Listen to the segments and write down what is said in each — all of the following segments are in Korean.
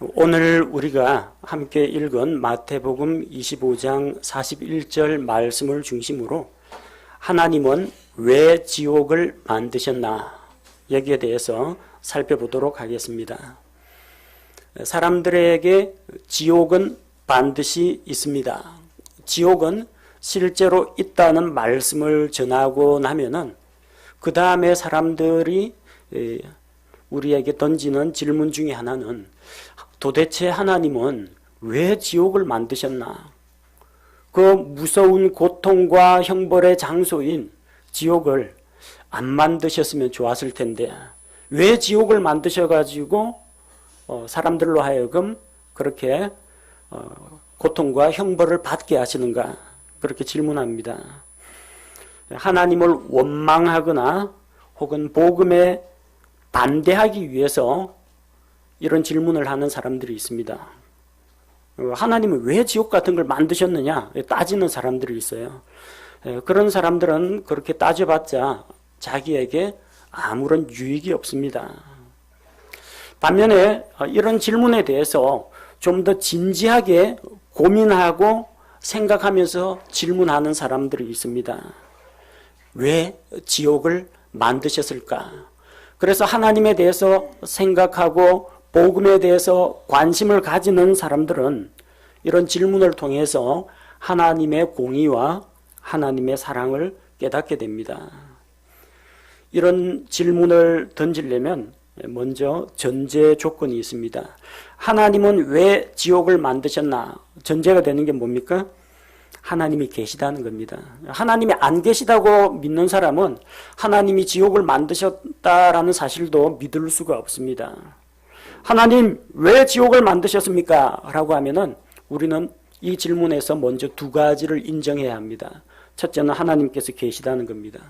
오늘 우리가 함께 읽은 마태복음 25장 41절 말씀을 중심으로 하나님은 왜 지옥을 만드셨나 여기에 대해서 살펴보도록 하겠습니다. 사람들에게 지옥은 반드시 있습니다. 지옥은 실제로 있다는 말씀을 전하고 나면은 그 다음에 사람들이 우리에게 던지는 질문 중에 하나는 도대체 하나님은 왜 지옥을 만드셨나? 그 무서운 고통과 형벌의 장소인 지옥을 안 만드셨으면 좋았을 텐데 왜 지옥을 만드셔가지고 사람들로 하여금 그렇게 고통과 형벌을 받게 하시는가? 그렇게 질문합니다. 하나님을 원망하거나 혹은 복음에 반대하기 위해서 이런 질문을 하는 사람들이 있습니다. 하나님은 왜 지옥 같은 걸 만드셨느냐 따지는 사람들이 있어요. 그런 사람들은 그렇게 따져봤자 자기에게 아무런 유익이 없습니다. 반면에 이런 질문에 대해서 좀 더 진지하게 고민하고 생각하면서 질문하는 사람들이 있습니다. 왜 지옥을 만드셨을까? 그래서 하나님에 대해서 생각하고 복음에 대해서 관심을 가지는 사람들은 이런 질문을 통해서 하나님의 공의와 하나님의 사랑을 깨닫게 됩니다. 이런 질문을 던지려면 먼저 전제 조건이 있습니다. 하나님은 왜 지옥을 만드셨나? 전제가 되는 게 뭡니까? 하나님이 계시다는 겁니다. 하나님이 안 계시다고 믿는 사람은 하나님이 지옥을 만드셨다라는 사실도 믿을 수가 없습니다. 하나님 왜 지옥을 만드셨습니까? 라고 하면은 우리는 이 질문에서 먼저 두 가지를 인정해야 합니다. 첫째는 하나님께서 계시다는 겁니다.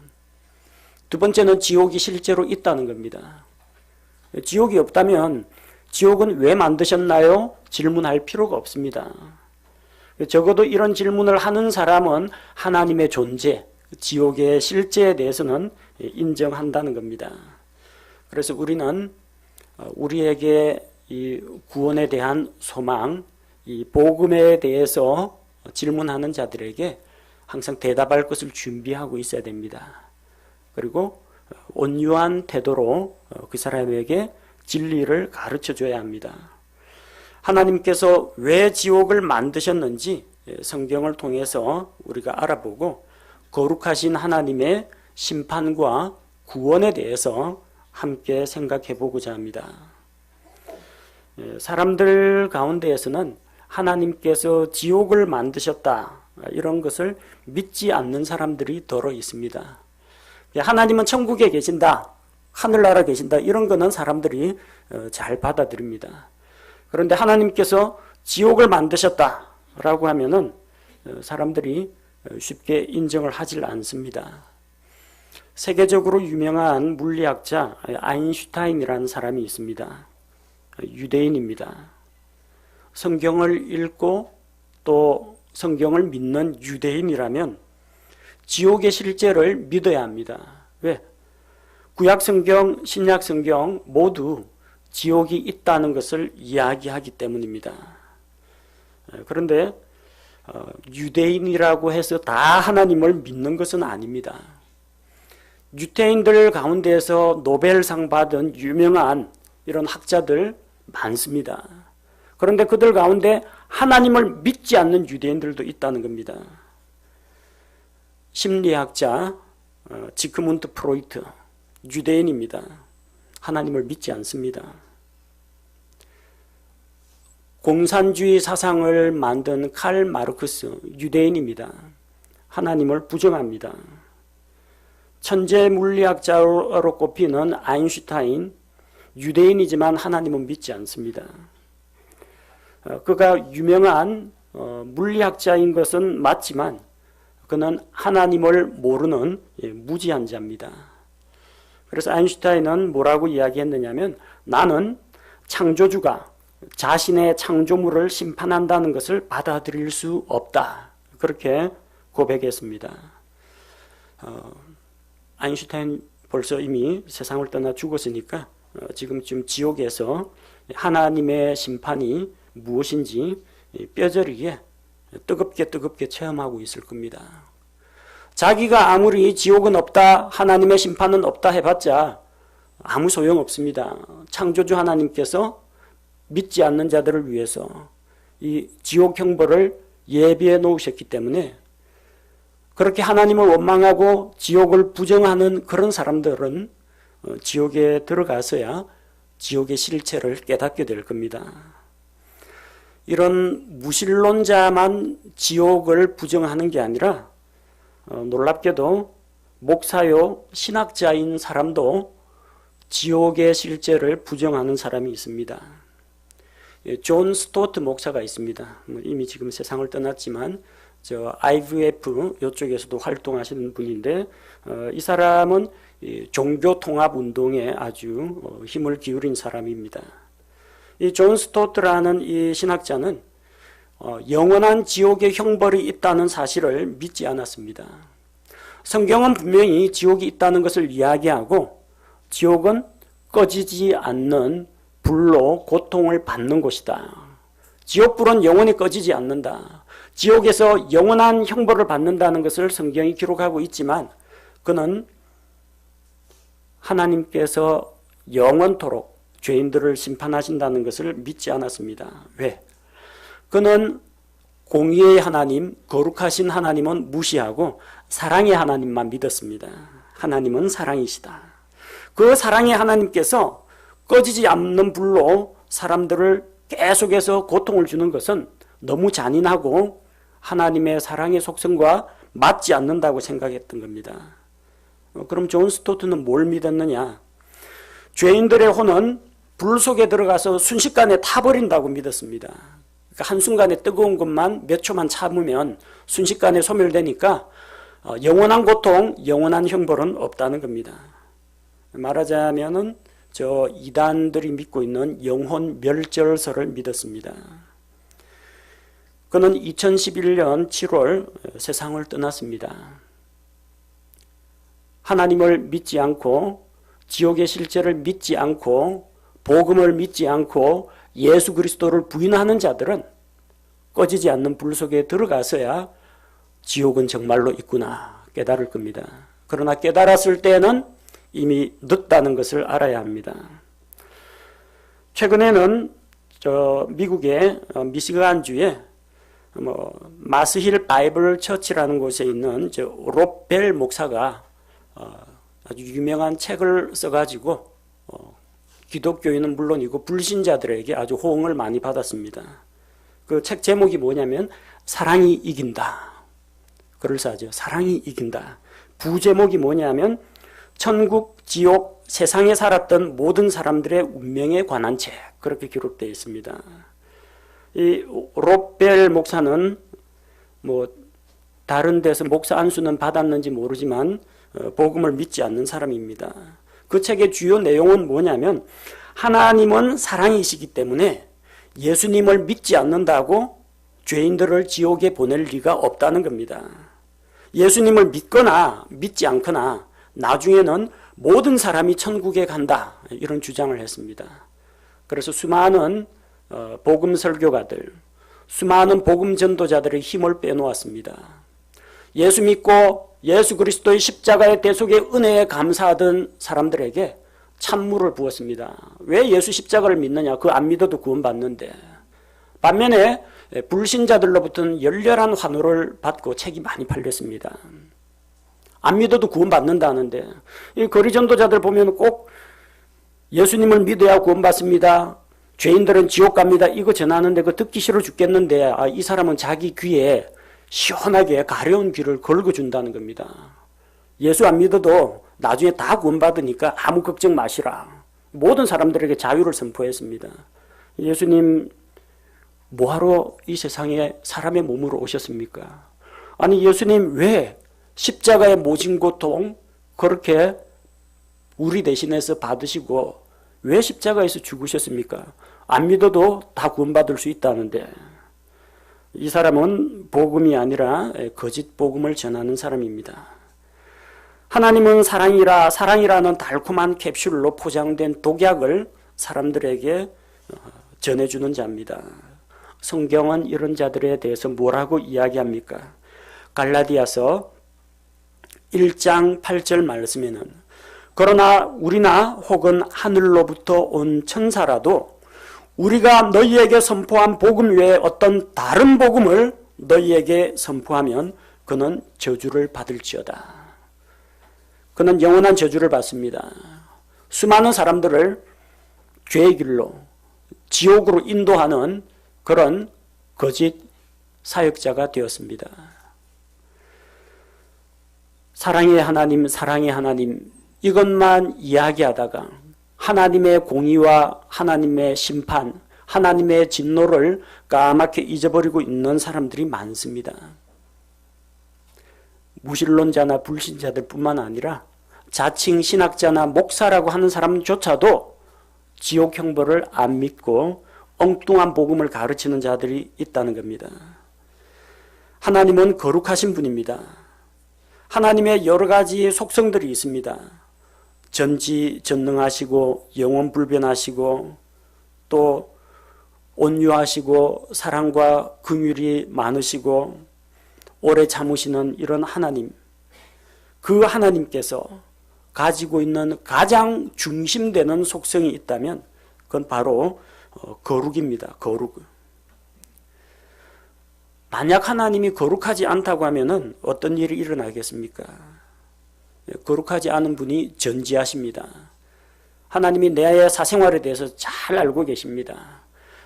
두 번째는 지옥이 실제로 있다는 겁니다. 지옥이 없다면 지옥은 왜 만드셨나요? 질문할 필요가 없습니다. 적어도 이런 질문을 하는 사람은 하나님의 존재, 지옥의 실제에 대해서는 인정한다는 겁니다. 그래서 우리는 우리에게 이 구원에 대한 소망, 이 복음에 대해서 질문하는 자들에게 항상 대답할 것을 준비하고 있어야 됩니다. 그리고 온유한 태도로 그 사람에게 진리를 가르쳐 줘야 합니다. 하나님께서 왜 지옥을 만드셨는지 성경을 통해서 우리가 알아보고 거룩하신 하나님의 심판과 구원에 대해서 함께 생각해 보고자 합니다. 사람들 가운데에서는 하나님께서 지옥을 만드셨다 이런 것을 믿지 않는 사람들이 더러 있습니다. 하나님은 천국에 계신다, 하늘나라 계신다 이런 거는 사람들이 잘 받아들입니다. 그런데 하나님께서 지옥을 만드셨다라고 하면은 사람들이 쉽게 인정을 하질 않습니다. 세계적으로 유명한 물리학자 아인슈타인이라는 사람이 있습니다. 유대인입니다. 성경을 읽고 또 성경을 믿는 유대인이라면 지옥의 실제를 믿어야 합니다. 왜? 구약 성경, 신약 성경 모두 지옥이 있다는 것을 이야기하기 때문입니다. 그런데 유대인이라고 해서 다 하나님을 믿는 것은 아닙니다. 유대인들 가운데에서 노벨상 받은 유명한 이런 학자들 많습니다. 그런데 그들 가운데 하나님을 믿지 않는 유대인들도 있다는 겁니다. 심리학자 지그문트 프로이트 유대인입니다. 하나님을 믿지 않습니다. 공산주의 사상을 만든 칼 마르크스 유대인입니다. 하나님을 부정합니다. 천재 물리학자로 꼽히는 아인슈타인 유대인이지만 하나님은 믿지 않습니다. 그가 유명한 물리학자인 것은 맞지만 그는 하나님을 모르는 무지한 자입니다. 그래서 아인슈타인은 뭐라고 이야기했느냐면 나는 창조주가 자신의 창조물을 심판한다는 것을 받아들일 수 없다. 그렇게 고백했습니다. 아인슈타인 벌써 이미 세상을 떠나 죽었으니까 지금쯤 지옥에서 하나님의 심판이 무엇인지 뼈저리게 뜨겁게 체험하고 있을 겁니다. 자기가 아무리 지옥은 없다, 하나님의 심판은 없다 해봤자 아무 소용없습니다. 창조주 하나님께서 믿지 않는 자들을 위해서 이 지옥 형벌을 예비해 놓으셨기 때문에 그렇게 하나님을 원망하고 지옥을 부정하는 그런 사람들은 지옥에 들어가서야 지옥의 실체를 깨닫게 될 겁니다. 이런 무신론자만 지옥을 부정하는 게 아니라 놀랍게도 목사요 신학자인 사람도 지옥의 실제를 부정하는 사람이 있습니다. 존 스토트 목사가 있습니다. 이미 지금 세상을 떠났지만 저 IVF 이쪽에서도 활동하시는 분인데 이 사람은 종교 통합 운동에 아주 힘을 기울인 사람입니다. 이 존 스토트라는 이 신학자는 영원한 지옥의 형벌이 있다는 사실을 믿지 않았습니다. 성경은 분명히 지옥이 있다는 것을 이야기하고 지옥은 꺼지지 않는 불로 고통을 받는 곳이다. 지옥불은 영원히 꺼지지 않는다. 지옥에서 영원한 형벌을 받는다는 것을 성경이 기록하고 있지만 그는 하나님께서 영원토록 죄인들을 심판하신다는 것을 믿지 않았습니다. 왜? 그는 공의의 하나님, 거룩하신 하나님은 무시하고 사랑의 하나님만 믿었습니다. 하나님은 사랑이시다. 그 사랑의 하나님께서 꺼지지 않는 불로 사람들을 계속해서 고통을 주는 것은 너무 잔인하고 하나님의 사랑의 속성과 맞지 않는다고 생각했던 겁니다. 그럼 존 스토트는 뭘 믿었느냐? 죄인들의 혼은 불 속에 들어가서 순식간에 타버린다고 믿었습니다. 그러니까 한순간에 뜨거운 것만 몇 초만 참으면 순식간에 소멸되니까 영원한 고통, 영원한 형벌은 없다는 겁니다. 말하자면은 저 이단들이 믿고 있는 영혼 멸절설을 믿었습니다. 그는 2011년 7월 세상을 떠났습니다. 하나님을 믿지 않고 지옥의 실제를 믿지 않고 복음을 믿지 않고 예수 그리스도를 부인하는 자들은 꺼지지 않는 불 속에 들어가서야 지옥은 정말로 있구나 깨달을 겁니다. 그러나 깨달았을 때는 이미 늦다는 것을 알아야 합니다. 최근에는 저 미국의 미시간주에 마스힐 바이블 처치라는 곳에 있는 저 롭벨 목사가 아주 유명한 책을 써가지고 기독교인은 물론이고 불신자들에게 아주 호응을 많이 받았습니다. 그 책 제목이 뭐냐면 사랑이 이긴다. 그럴싸하죠. 사랑이 이긴다. 부제목이 뭐냐면 천국, 지옥, 세상에 살았던 모든 사람들의 운명에 관한 책. 그렇게 기록되어 있습니다. 이 롭벨 목사는 다른 데서 목사 안수는 받았는지 모르지만 복음을 믿지 않는 사람입니다. 그 책의 주요 내용은 뭐냐면 하나님은 사랑이시기 때문에 예수님을 믿지 않는다고 죄인들을 지옥에 보낼 리가 없다는 겁니다. 예수님을 믿거나 믿지 않거나 나중에는 모든 사람이 천국에 간다 이런 주장을 했습니다. 그래서 수많은 복음 설교가들, 수많은 복음 전도자들의 힘을 빼놓았습니다. 예수 믿고 예수 그리스도의 십자가의 대속의 은혜에 감사하던 사람들에게 찬물을 부었습니다. 왜 예수 십자가를 믿느냐? 그거 안 믿어도 구원받는데. 반면에 불신자들로부터는 열렬한 환호를 받고 책이 많이 팔렸습니다. 안 믿어도 구원받는다는데 이 거리 전도자들 보면 꼭 예수님을 믿어야 구원받습니다. 죄인들은 지옥 갑니다. 이거 전하는데 그거 듣기 싫어 죽겠는데 이 사람은 자기 귀에 시원하게 가려운 귀를 걸어준다는 겁니다. 예수 안 믿어도 나중에 다 구원받으니까 아무 걱정 마시라. 모든 사람들에게 자유를 선포했습니다. 예수님 뭐하러 이 세상에 사람의 몸으로 오셨습니까? 아니 예수님 왜 십자가의 모진 고통 그렇게 우리 대신해서 받으시고 왜 십자가에서 죽으셨습니까? 안 믿어도 다 구원받을 수 있다는데 이 사람은 복음이 아니라 거짓 복음을 전하는 사람입니다. 하나님은 사랑이라 사랑이라는 달콤한 캡슐로 포장된 독약을 사람들에게 전해주는 자입니다. 성경은 이런 자들에 대해서 뭐라고 이야기합니까? 갈라디아서 1장 8절 말씀에는 그러나 우리나 혹은 하늘로부터 온 천사라도 우리가 너희에게 선포한 복음 외에 어떤 다른 복음을 너희에게 선포하면 그는 저주를 받을지어다. 그는 영원한 저주를 받습니다. 수많은 사람들을 죄의 길로 지옥으로 인도하는 그런 거짓 사역자가 되었습니다. 사랑의 하나님, 사랑의 하나님 이것만 이야기하다가 하나님의 공의와 하나님의 심판, 하나님의 진노를 까맣게 잊어버리고 있는 사람들이 많습니다. 무신론자나 불신자들 뿐만 아니라 자칭 신학자나 목사라고 하는 사람조차도 지옥 형벌을 안 믿고 엉뚱한 복음을 가르치는 자들이 있다는 겁니다. 하나님은 거룩하신 분입니다. 하나님의 여러 가지 속성들이 있습니다. 전지전능하시고 영원불변하시고 또 온유하시고 사랑과 긍휼이 많으시고 오래 참으시는 이런 하나님, 그 하나님께서 가지고 있는 가장 중심되는 속성이 있다면 그건 바로 거룩입니다. 거룩. 만약 하나님이 거룩하지 않다고 하면 어떤 일이 일어나겠습니까? 거룩하지 않은 분이 전지하십니다. 하나님이 내 사생활에 대해서 잘 알고 계십니다.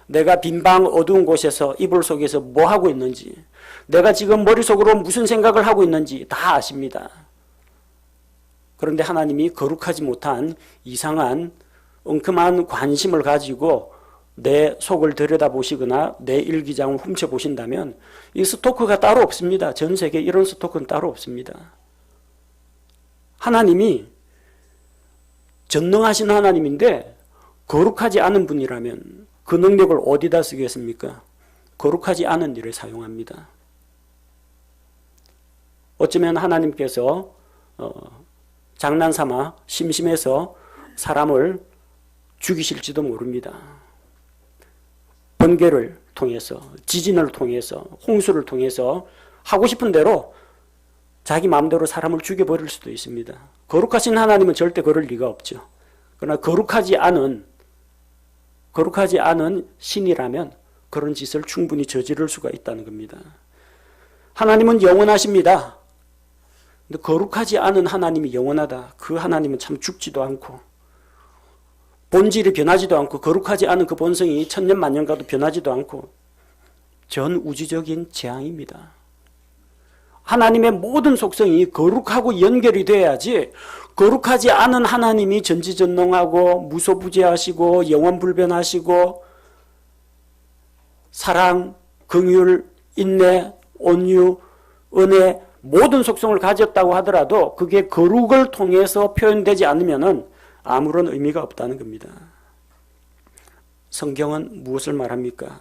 내가 빈방 어두운 곳에서 이불 속에서 뭐 하고 있는지, 내가 지금 머릿속으로 무슨 생각을 하고 있는지 다 아십니다. 그런데 하나님이 거룩하지 못한 이상한 엉큼한 관심을 가지고 내 속을 들여다보시거나 내 일기장을 훔쳐보신다면 이 스토커가 따로 없습니다. 전 세계에 이런 스토커는 따로 없습니다. 하나님이 전능하신 하나님인데 거룩하지 않은 분이라면 그 능력을 어디다 쓰겠습니까? 거룩하지 않은 일에 사용합니다. 어쩌면 하나님께서 장난삼아 심심해서 사람을 죽이실지도 모릅니다. 번개를 통해서, 지진을 통해서, 홍수를 통해서 하고 싶은 대로 자기 마음대로 사람을 죽여버릴 수도 있습니다. 거룩하신 하나님은 절대 그럴 리가 없죠. 그러나 거룩하지 않은 신이라면 그런 짓을 충분히 저지를 수가 있다는 겁니다. 하나님은 영원하십니다. 근데 거룩하지 않은 하나님이 영원하다. 그 하나님은 참 죽지도 않고 본질이 변하지도 않고 거룩하지 않은 그 본성이 천년 만년 가도 변하지도 않고 전 우주적인 재앙입니다. 하나님의 모든 속성이 거룩하고 연결이 돼야지 거룩하지 않은 하나님이 전지전능하고 무소부재하시고 영원불변하시고 사랑, 긍휼, 인내, 온유, 은혜 모든 속성을 가졌다고 하더라도 그게 거룩을 통해서 표현되지 않으면 아무런 의미가 없다는 겁니다. 성경은 무엇을 말합니까?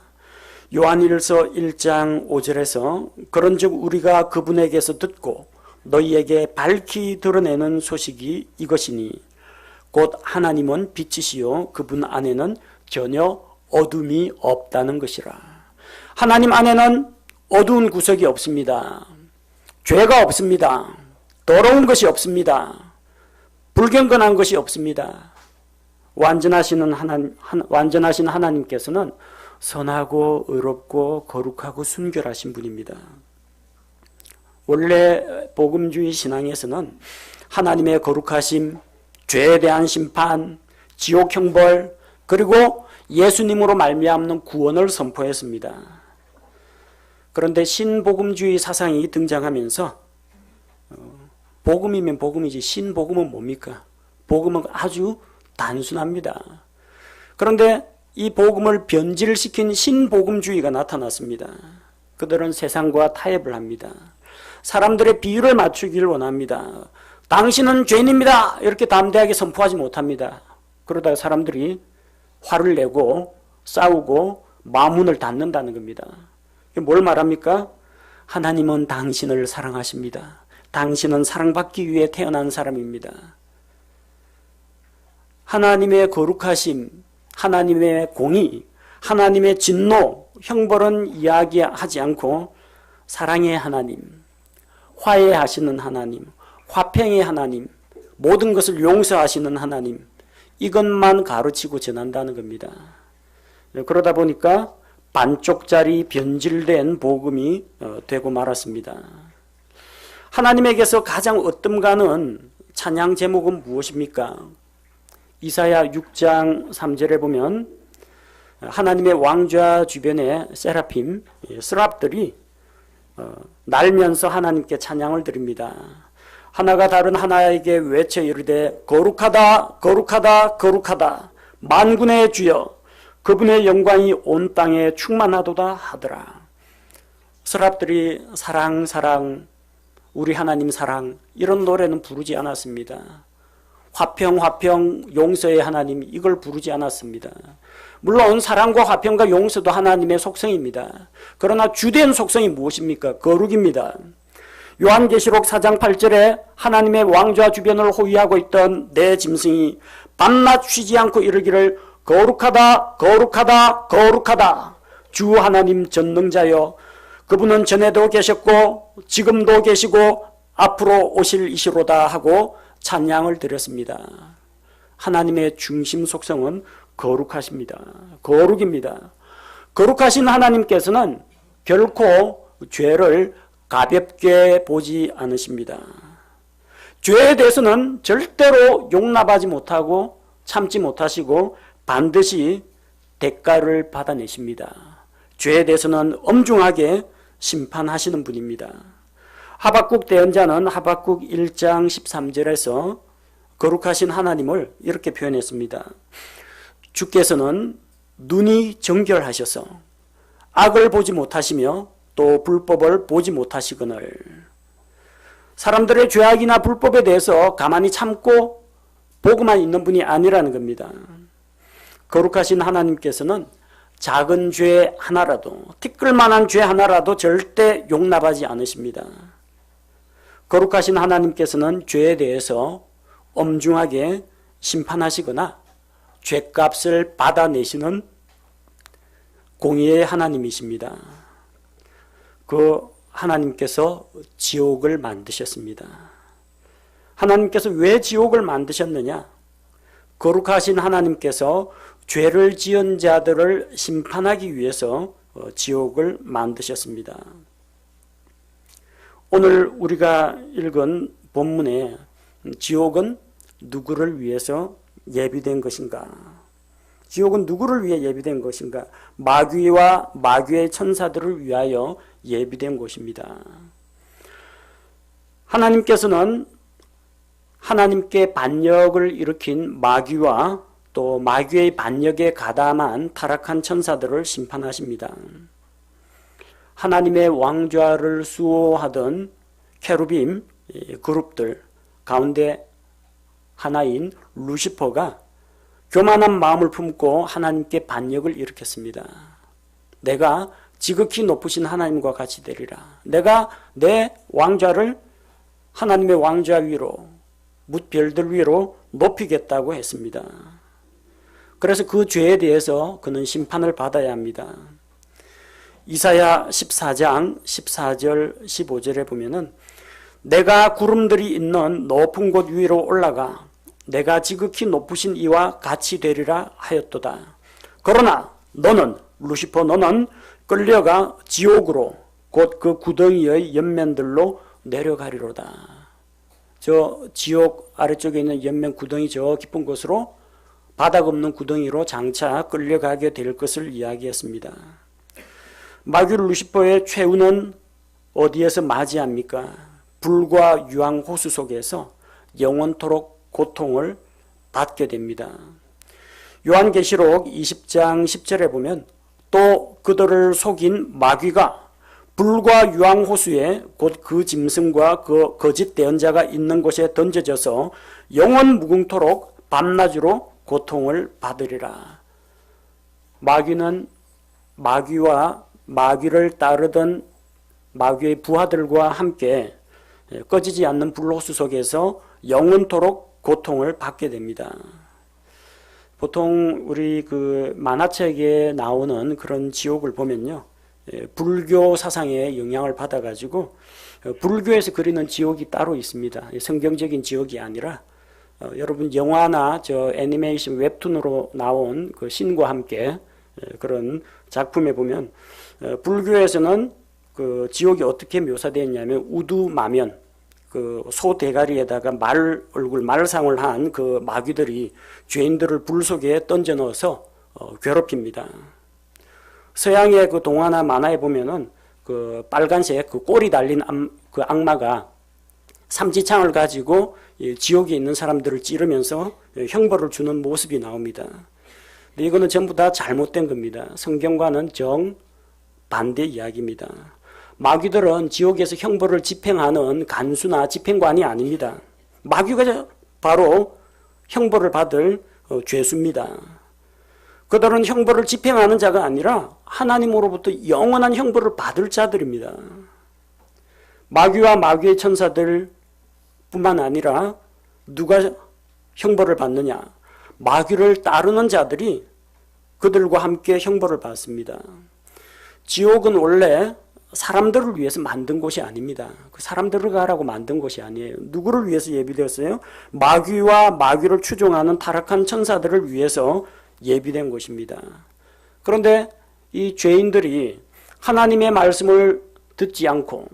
요한일서 1장 5절에서 그런즉 우리가 그분에게서 듣고 너희에게 밝히 드러내는 소식이 이것이니 곧 하나님은 빛이시요 그분 안에는 전혀 어둠이 없다는 것이라. 하나님 안에는 어두운 구석이 없습니다. 죄가 없습니다. 더러운 것이 없습니다. 불경건한 것이 없습니다. 완전하신 하나님께서는 선하고 의롭고 거룩하고 순결하신 분입니다. 원래 복음주의 신앙에서는 하나님의 거룩하심, 죄에 대한 심판, 지옥 형벌, 그리고 예수님으로 말미암는 구원을 선포했습니다. 그런데 신복음주의 사상이 등장하면서 복음이면 복음이지 신복음은 뭡니까? 복음은 아주 단순합니다. 그런데 이 복음을 변질시킨 신복음주의가 나타났습니다. 그들은 세상과 타협을 합니다. 사람들의 비율을 맞추기를 원합니다. 당신은 죄인입니다. 이렇게 담대하게 선포하지 못합니다. 그러다가 사람들이 화를 내고 싸우고 마문을 닫는다는 겁니다. 뭘 말합니까? 하나님은 당신을 사랑하십니다. 당신은 사랑받기 위해 태어난 사람입니다. 하나님의 거룩하심, 하나님의 공의, 하나님의 진노, 형벌은 이야기하지 않고 사랑의 하나님, 화해하시는 하나님, 화평의 하나님, 모든 것을 용서하시는 하나님, 이것만 가르치고 전한다는 겁니다. 그러다 보니까 반쪽짜리 변질된 복음이 되고 말았습니다. 하나님에게서 가장 으뜸가는 찬양 제목은 무엇입니까? 이사야 6장 3절에 보면 하나님의 왕좌 주변에 세라핌, 스랍들이 날면서 하나님께 찬양을 드립니다. 하나가 다른 하나에게 외쳐 이르되 거룩하다 거룩하다 거룩하다 만군의 주여 그분의 영광이 온 땅에 충만하도다 하더라. 스랍들이 사랑 사랑 우리 하나님 사랑 이런 노래는 부르지 않았습니다. 화평 화평 용서의 하나님 이걸 부르지 않았습니다. 물론 사랑과 화평과 용서도 하나님의 속성입니다. 그러나 주된 속성이 무엇입니까? 거룩입니다. 요한계시록 4장 8절에 하나님의 왕좌 주변을 호위하고 있던 내 짐승이 밤낮 쉬지 않고 이르기를 거룩하다 거룩하다 거룩하다 주 하나님 전능자여 그분은 전에도 계셨고 지금도 계시고 앞으로 오실 이시로다 하고 찬양을 드렸습니다. 하나님의 중심 속성은 거룩하십니다. 거룩입니다. 거룩하신 하나님께서는 결코 죄를 가볍게 보지 않으십니다. 죄에 대해서는 절대로 용납하지 못하고 참지 못하시고 반드시 대가를 받아내십니다. 죄에 대해서는 엄중하게 심판하시는 분입니다. 하박국 대언자는 하박국 1장 13절에서 거룩하신 하나님을 이렇게 표현했습니다. 주께서는 눈이 정결하셔서 악을 보지 못하시며 또 불법을 보지 못하시거늘. 사람들의 죄악이나 불법에 대해서 가만히 참고 보고만 있는 분이 아니라는 겁니다. 거룩하신 하나님께서는 작은 죄 하나라도, 티끌만한 죄 하나라도 절대 용납하지 않으십니다. 거룩하신 하나님께서는 죄에 대해서 엄중하게 심판하시거나 죄값을 받아내시는 공의의 하나님이십니다. 그 하나님께서 지옥을 만드셨습니다. 하나님께서 왜 지옥을 만드셨느냐? 거룩하신 하나님께서 죄를 지은 자들을 심판하기 위해서 지옥을 만드셨습니다. 오늘 우리가 읽은 본문에 지옥은 누구를 위해서 예비된 것인가? 지옥은 누구를 위해 예비된 것인가? 마귀와 마귀의 천사들을 위하여 예비된 곳입니다. 하나님께서는 하나님께 반역을 일으킨 마귀와 또 마귀의 반역에 가담한 타락한 천사들을 심판하십니다. 하나님의 왕좌를 수호하던 케루빔 그룹들 가운데 하나인 루시퍼가 교만한 마음을 품고 하나님께 반역을 일으켰습니다. 내가 지극히 높으신 하나님과 같이 되리라. 내가 내 왕좌를 하나님의 왕좌 위로 뭇별들 위로 높이겠다고 했습니다. 그래서 그 죄에 대해서 그는 심판을 받아야 합니다. 이사야 14장 14절 15절에 보면은 내가 구름들이 있는 높은 곳 위로 올라가 내가 지극히 높으신 이와 같이 되리라 하였도다. 그러나 너는 루시퍼 너는 끌려가 지옥으로 곧 그 구덩이의 옆면들로 내려가리로다. 저 지옥 아래쪽에 있는 옆면 구덩이 저 깊은 곳으로 바닥 없는 구덩이로 장차 끌려가게 될 것을 이야기했습니다. 마귀 루시퍼의 최후는 어디에서 맞이합니까? 불과 유황 호수 속에서 영원토록 고통을 받게 됩니다. 요한계시록 20장 10절에 보면 또 그들을 속인 마귀가 불과 유황 호수에 곧 그 짐승과 그 거짓 대언자가 있는 곳에 던져져서 영원 무궁토록 밤낮으로 고통을 받으리라. 마귀는 마귀와 마귀를 따르던 마귀의 부하들과 함께 꺼지지 않는 불호수 속에서 영원토록 고통을 받게 됩니다. 보통 우리 그 만화책에 나오는 그런 지옥을 보면요, 불교 사상의 영향을 받아가지고 불교에서 그리는 지옥이 따로 있습니다. 성경적인 지옥이 아니라 여러분 영화나 저 애니메이션 웹툰으로 나온 그 신과 함께 그런 작품에 보면 불교에서는 그 지옥이 어떻게 묘사되어 있냐면 우두마면, 그 소 대가리에다가 말 얼굴 말상을 한 그 마귀들이 죄인들을 불 속에 던져 넣어서 괴롭힙니다. 서양의 그 동화나 만화에 보면은 그 빨간색 그 꼬리 달린 그 악마가 삼지창을 가지고 지옥에 있는 사람들을 찌르면서 형벌을 주는 모습이 나옵니다. 근데 이거는 전부 다 잘못된 겁니다. 성경과는 정반대 이야기입니다. 마귀들은 지옥에서 형벌을 집행하는 간수나 집행관이 아닙니다. 마귀가 바로 형벌을 받을 죄수입니다. 그들은 형벌을 집행하는 자가 아니라 하나님으로부터 영원한 형벌을 받을 자들입니다. 마귀와 마귀의 천사들 뿐만 아니라 누가 형벌을 받느냐? 마귀를 따르는 자들이 그들과 함께 형벌을 받습니다. 지옥은 원래 사람들을 위해서 만든 곳이 아닙니다. 그 사람들을 가라고 만든 곳이 아니에요. 누구를 위해서 예비되었어요? 마귀와 마귀를 추종하는 타락한 천사들을 위해서 예비된 곳입니다. 그런데 이 죄인들이 하나님의 말씀을 듣지 않고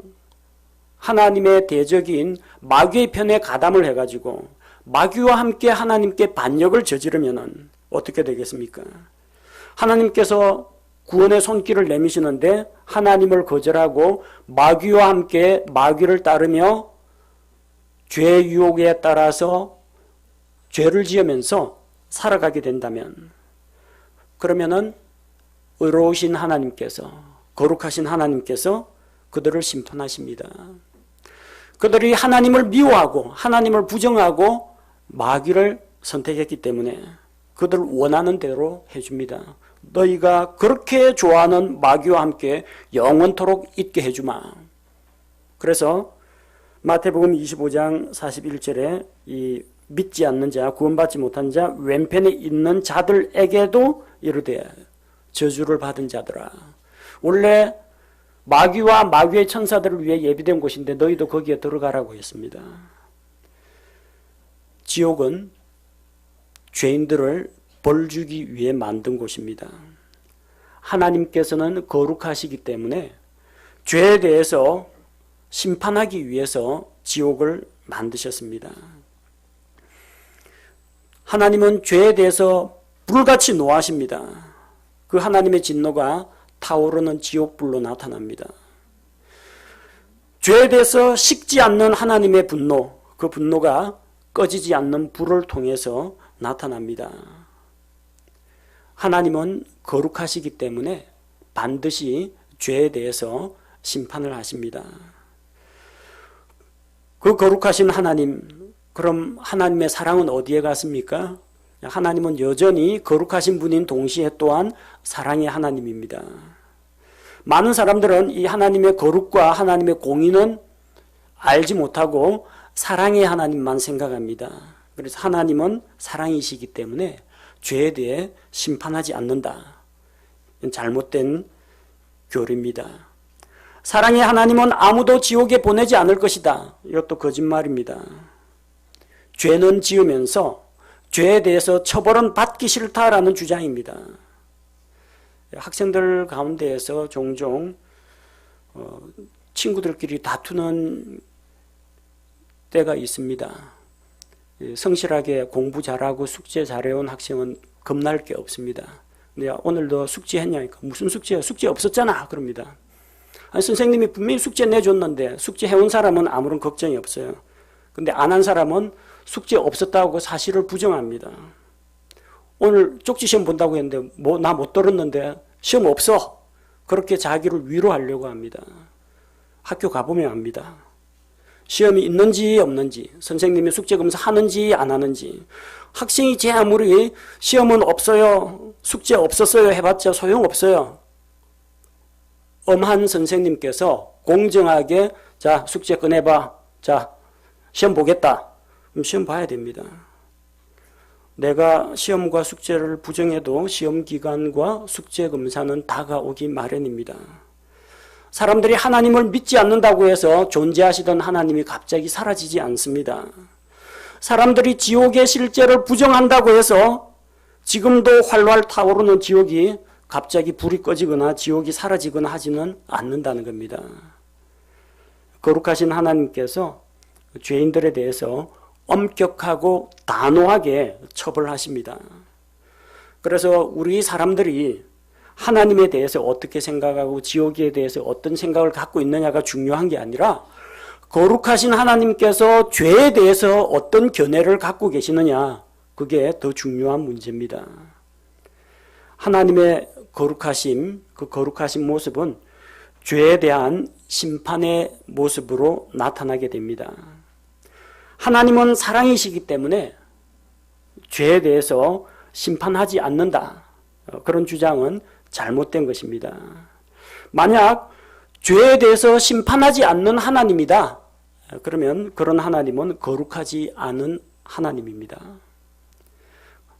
하나님의 대적인 마귀의 편에 가담을 해가지고 마귀와 함께 하나님께 반역을 저지르면 어떻게 되겠습니까? 하나님께서 구원의 손길을 내미시는데 하나님을 거절하고 마귀와 함께 마귀를 따르며 죄의 유혹에 따라서 죄를 지으면서 살아가게 된다면, 그러면은 의로우신 하나님께서, 거룩하신 하나님께서 그들을 심판하십니다. 그들이 하나님을 미워하고 하나님을 부정하고 마귀를 선택했기 때문에 그들 원하는 대로 해줍니다. 너희가 그렇게 좋아하는 마귀와 함께 영원토록 있게 해주마. 그래서 마태복음 25장 41절에 이 믿지 않는 자, 구원받지 못한 자, 왼편에 있는 자들에게도 이르되 저주를 받은 자들아. 원래 마귀와 마귀의 천사들을 위해 예비된 곳인데 너희도 거기에 들어가라고 했습니다. 지옥은 죄인들을 벌 주기 위해 만든 곳입니다. 하나님께서는 거룩하시기 때문에 죄에 대해서 심판하기 위해서 지옥을 만드셨습니다. 하나님은 죄에 대해서 불같이 노하십니다. 그 하나님의 진노가 타오르는 지옥불로 나타납니다. 죄에 대해서 식지 않는 하나님의 분노, 그 분노가 꺼지지 않는 불을 통해서 나타납니다. 하나님은 거룩하시기 때문에 반드시 죄에 대해서 심판을 하십니다. 그 거룩하신 하나님, 그럼 하나님의 사랑은 어디에 갔습니까? 하나님은 여전히 거룩하신 분인 동시에 또한 사랑의 하나님입니다. 많은 사람들은 이 하나님의 거룩과 하나님의 공의는 알지 못하고 사랑의 하나님만 생각합니다. 그래서 하나님은 사랑이시기 때문에 죄에 대해 심판하지 않는다. 잘못된 교리입니다. 사랑의 하나님은 아무도 지옥에 보내지 않을 것이다. 이것도 거짓말입니다. 죄는 지으면서 죄에 대해서 처벌은 받기 싫다라는 주장입니다. 학생들 가운데에서 종종 친구들끼리 다투는 때가 있습니다. 성실하게 공부 잘하고 숙제 잘해온 학생은 겁날 게 없습니다. 근데 오늘도 숙제했냐니까 무슨 숙제야? 숙제 없었잖아 그럽니다. 아니, 선생님이 분명히 숙제 내줬는데 숙제 해온 사람은 아무런 걱정이 없어요. 근데 안 한 사람은 숙제 없었다고 사실을 부정합니다. 오늘 쪽지 시험 본다고 했는데 나 못 들었는데 시험 없어. 그렇게 자기를 위로하려고 합니다. 학교 가보면 압니다. 시험이 있는지 없는지, 선생님이 숙제 검사 하는지 안 하는지, 학생이 제 아무리 시험은 없어요, 숙제 없었어요 해봤자 소용없어요. 엄한 선생님께서 공정하게 자 숙제 꺼내봐, 자 시험 보겠다, 그럼 시험 봐야 됩니다. 내가 시험과 숙제를 부정해도 시험 기간과 숙제 검사는 다가오기 마련입니다. 사람들이 하나님을 믿지 않는다고 해서 존재하시던 하나님이 갑자기 사라지지 않습니다. 사람들이 지옥의 실제를 부정한다고 해서 지금도 활활 타오르는 지옥이 갑자기 불이 꺼지거나 지옥이 사라지거나 하지는 않는다는 겁니다. 거룩하신 하나님께서 죄인들에 대해서 엄격하고 단호하게 처벌하십니다. 그래서 우리 사람들이 하나님에 대해서 어떻게 생각하고 지옥에 대해서 어떤 생각을 갖고 있느냐가 중요한 게 아니라 거룩하신 하나님께서 죄에 대해서 어떤 견해를 갖고 계시느냐, 그게 더 중요한 문제입니다. 하나님의 거룩하심, 그 거룩하신 모습은 죄에 대한 심판의 모습으로 나타나게 됩니다. 하나님은 사랑이시기 때문에 죄에 대해서 심판하지 않는다. 그런 주장은 잘못된 것입니다. 만약 죄에 대해서 심판하지 않는 하나님이다. 그러면 그런 하나님은 거룩하지 않은 하나님입니다.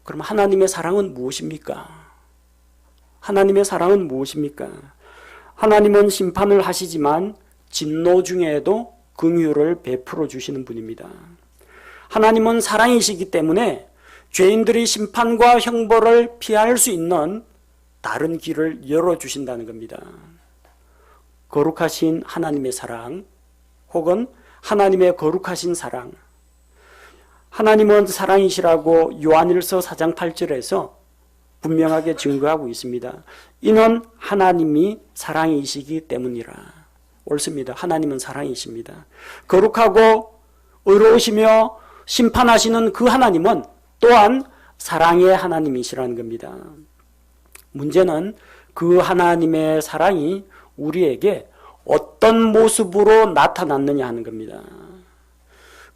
그럼 하나님의 사랑은 무엇입니까? 하나님의 사랑은 무엇입니까? 하나님은 심판을 하시지만 진노 중에도 긍휼을 베풀어 주시는 분입니다. 하나님은 사랑이시기 때문에 죄인들이 심판과 형벌을 피할 수 있는 다른 길을 열어주신다는 겁니다. 거룩하신 하나님의 사랑 혹은 하나님의 거룩하신 사랑, 하나님은 사랑이시라고 요한일서 4장 8절에서 분명하게 증거하고 있습니다. 이는 하나님이 사랑이시기 때문이라. 옳습니다. 하나님은 사랑이십니다. 거룩하고 의로우시며 심판하시는 그 하나님은 또한 사랑의 하나님이시라는 겁니다. 문제는 그 하나님의 사랑이 우리에게 어떤 모습으로 나타났느냐 하는 겁니다.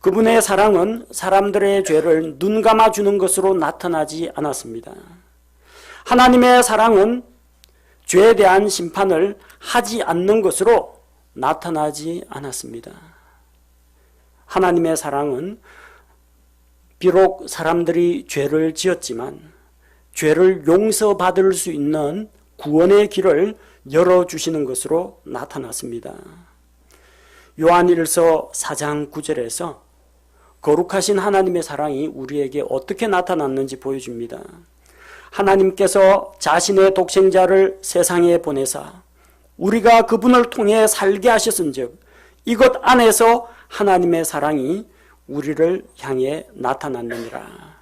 그분의 사랑은 사람들의 죄를 눈 감아주는 것으로 나타나지 않았습니다. 하나님의 사랑은 죄에 대한 심판을 하지 않는 것으로 나타나지 않았습니다. 하나님의 사랑은 비록 사람들이 죄를 지었지만 죄를 용서받을 수 있는 구원의 길을 열어주시는 것으로 나타났습니다. 요한일서 4장 9절에서 거룩하신 하나님의 사랑이 우리에게 어떻게 나타났는지 보여줍니다. 하나님께서 자신의 독생자를 세상에 보내사 우리가 그분을 통해 살게 하셨은즉 이것 안에서 하나님의 사랑이 우리를 향해 나타났느니라.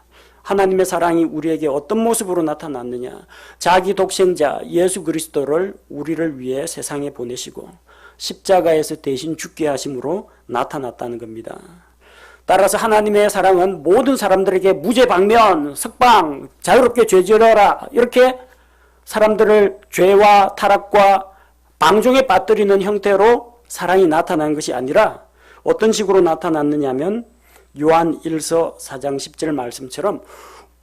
하나님의 사랑이 우리에게 어떤 모습으로 나타났느냐? 자기 독생자 예수 그리스도를 우리를 위해 세상에 보내시고 십자가에서 대신 죽게 하심으로 나타났다는 겁니다. 따라서 하나님의 사랑은 모든 사람들에게 무죄방면, 석방, 자유롭게 죄지어라 이렇게 사람들을 죄와 타락과 방종에 빠뜨리는 형태로 사랑이 나타난 것이 아니라 어떤 식으로 나타났느냐면 요한 1서 4장 10절 말씀처럼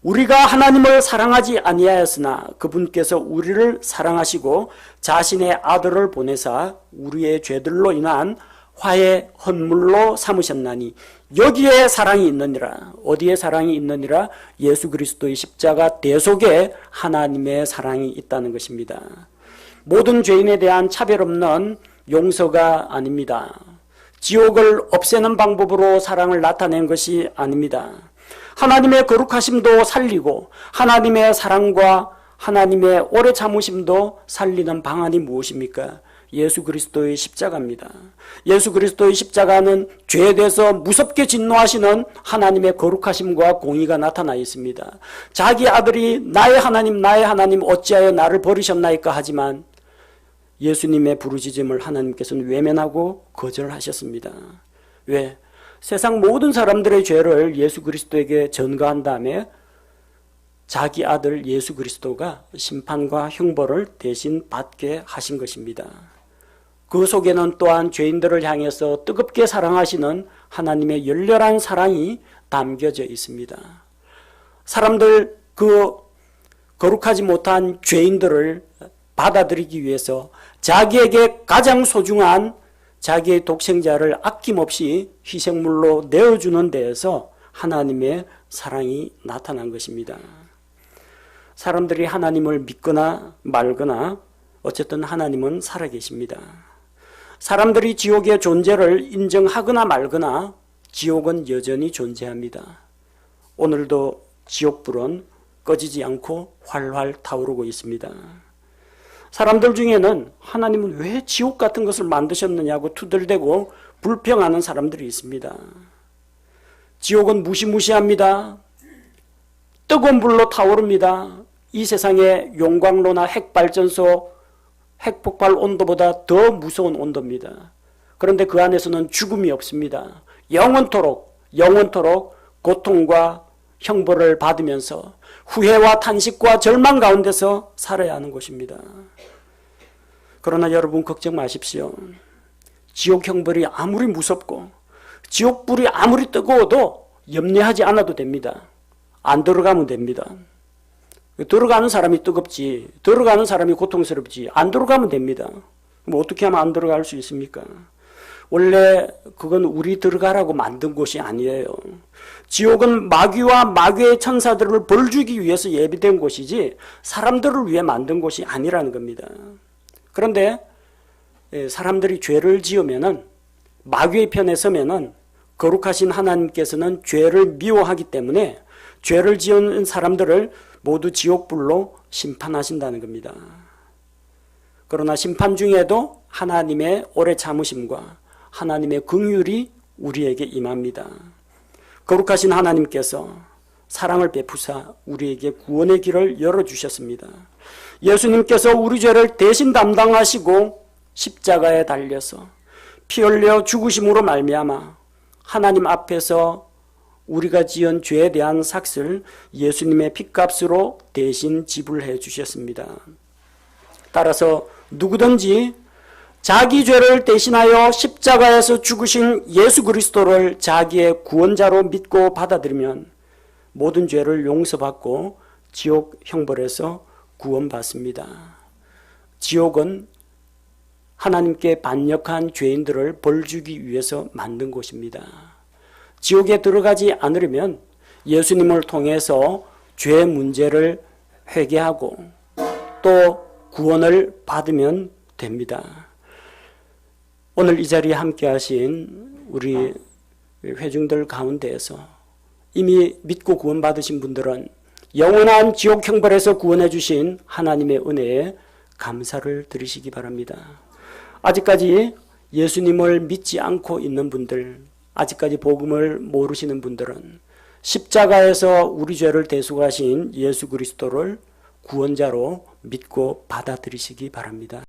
우리가 하나님을 사랑하지 아니하였으나 그분께서 우리를 사랑하시고 자신의 아들을 보내사 우리의 죄들로 인한 화해 헌물로 삼으셨나니 여기에 사랑이 있느니라. 어디에 사랑이 있느니라? 예수 그리스도의 십자가 대속에 하나님의 사랑이 있다는 것입니다. 모든 죄인에 대한 차별 없는 용서가 아닙니다. 지옥을 없애는 방법으로 사랑을 나타낸 것이 아닙니다. 하나님의 거룩하심도 살리고 하나님의 사랑과 하나님의 오래 참으심도 살리는 방안이 무엇입니까? 예수 그리스도의 십자가입니다. 예수 그리스도의 십자가는 죄에 대해서 무섭게 진노하시는 하나님의 거룩하심과 공의가 나타나 있습니다. 자기 아들이 나의 하나님 어찌하여 나를 버리셨나이까 하지만 예수님의 부르짖음을 하나님께서는 외면하고 거절하셨습니다. 왜? 세상 모든 사람들의 죄를 예수 그리스도에게 전가한 다음에 자기 아들 예수 그리스도가 심판과 형벌을 대신 받게 하신 것입니다. 그 속에는 또한 죄인들을 향해서 뜨겁게 사랑하시는 하나님의 열렬한 사랑이 담겨져 있습니다. 사람들 그 거룩하지 못한 죄인들을 받아들이기 위해서 자기에게 가장 소중한 자기의 독생자를 아낌없이 희생물로 내어주는 데에서 하나님의 사랑이 나타난 것입니다. 사람들이 하나님을 믿거나 말거나 어쨌든 하나님은 살아계십니다. 사람들이 지옥의 존재를 인정하거나 말거나 지옥은 여전히 존재합니다. 오늘도 지옥불은 꺼지지 않고 활활 타오르고 있습니다. 사람들 중에는 하나님은 왜 지옥 같은 것을 만드셨느냐고 투덜대고 불평하는 사람들이 있습니다. 지옥은 무시무시합니다. 뜨거운 불로 타오릅니다. 이 세상의 용광로나 핵발전소, 핵폭발 온도보다 더 무서운 온도입니다. 그런데 그 안에서는 죽음이 없습니다. 영원토록 고통과 형벌을 받으면서 후회와 탄식과 절망 가운데서 살아야 하는 곳입니다. 그러나 여러분 걱정 마십시오. 지옥 형벌이 아무리 무섭고 지옥불이 아무리 뜨거워도 염려하지 않아도 됩니다. 안 들어가면 됩니다. 들어가는 사람이 뜨겁지, 들어가는 사람이 고통스럽지, 안 들어가면 됩니다. 뭐 어떻게 하면 안 들어갈 수 있습니까? 원래 그건 우리 들어가라고 만든 곳이 아니에요. 지옥은 마귀와 마귀의 천사들을 벌주기 위해서 예비된 곳이지 사람들을 위해 만든 곳이 아니라는 겁니다. 그런데 사람들이 죄를 지으면은, 마귀의 편에 서면은 거룩하신 하나님께서는 죄를 미워하기 때문에 죄를 지은 사람들을 모두 지옥불로 심판하신다는 겁니다. 그러나 심판 중에도 하나님의 오래 참으심과 하나님의 긍휼이 우리에게 임합니다. 거룩하신 하나님께서 사랑을 베푸사 우리에게 구원의 길을 열어주셨습니다. 예수님께서 우리 죄를 대신 담당하시고 십자가에 달려서 피 흘려 죽으심으로 말미암아 하나님 앞에서 우리가 지은 죄에 대한 삭을 예수님의 핏값으로 대신 지불해 주셨습니다. 따라서 누구든지 자기 죄를 대신하여 십자가에서 죽으신 예수 그리스도를 자기의 구원자로 믿고 받아들이면 모든 죄를 용서받고 지옥 형벌에서 구원받습니다. 지옥은 하나님께 반역한 죄인들을 벌주기 위해서 만든 곳입니다. 지옥에 들어가지 않으려면 예수님을 통해서 죄 문제를 회개하고 또 구원을 받으면 됩니다. 오늘 이 자리에 함께 하신 우리 회중들 가운데에서 이미 믿고 구원받으신 분들은 영원한 지옥 형벌에서 구원해 주신 하나님의 은혜에 감사를 드리시기 바랍니다. 아직까지 예수님을 믿지 않고 있는 분들, 아직까지 복음을 모르시는 분들은 십자가에서 우리 죄를 대속하신 예수 그리스도를 구원자로 믿고 받아들이시기 바랍니다.